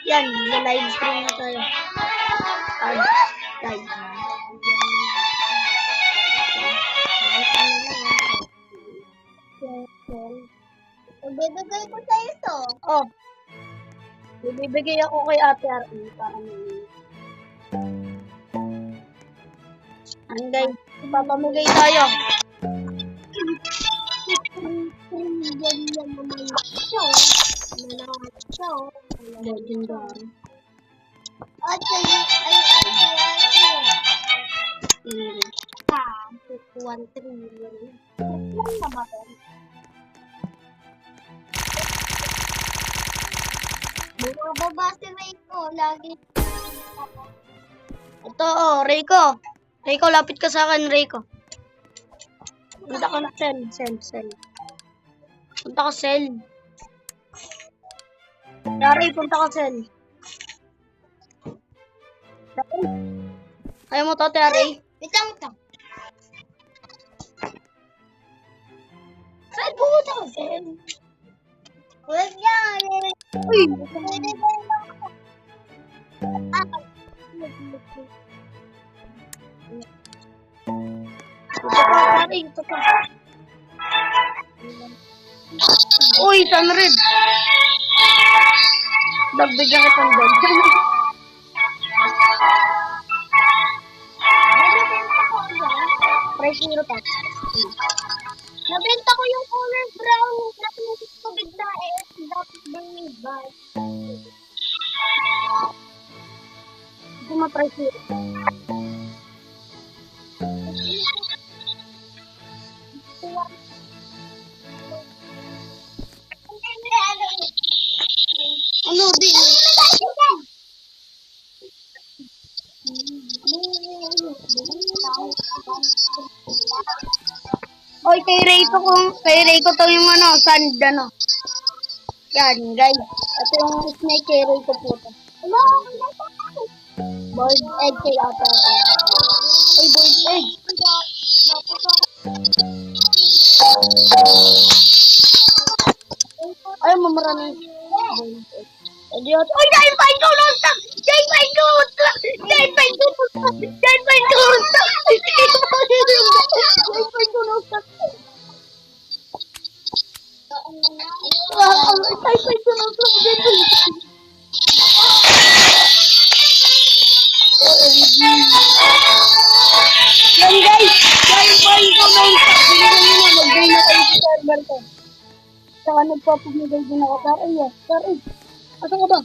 Yan, live stream na tayo. Live. Ibibigay ko sa ito. Oh. Bibigay ako kay Ate R.E. para ang guys, papamigay tayo. Legendary. At ay 1 trillion. Lang na ba ito? Bumababa si Rico, lagi. Ito, oh, Rico. Rico, lapit ka sa akin, Rico. Punta ka na, Sel. Punta ka, Sel. Dari, punta ka, Sel. Ayaw mo to, Terry? Wait lang. Saan pumunta ka, Sen? Huwag yan. Uy! Ito pa, Terry. Ito pa. Uy, Sunred. Dagbigyan kitang doon. Price zero pa. Nabenta ko yung color brown na pinutik ko bigla dapat bang buy. Hindi mo price zero. Ano, di? Oy, kay Rayco to yung sand, Yan, guys. Ito yung snake kay Rayco po to. Boiled egg kay ata. Oy, boiled egg. Ay, mamarami. Boiled egg. Idiot. Oy, dahil pa ikaw nonstop! Dahil pa ikaw nonstop! Dahil pa ikaw nonstop! Dahil pa ikaw nonstop! Dahil pa ikaw nonstop! Yan guys! Dahil pa ikaw nonstop! Binigyan nyo na, mag-gain na kayo sa server ko. Saka nagpapamigay din ako. Sorry. Asan ka ba?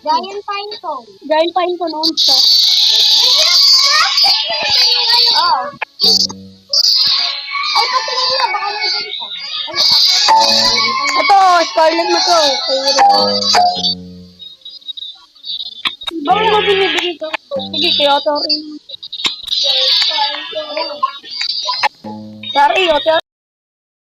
Giant Pinecone. Giant Pinecone non-stop. Oo. Ay, patingin na. Baka may ganito. Ito, Scarlet mo to. Bakit mo binibigay ko? Sige, kaya ito rin. Sorry, ito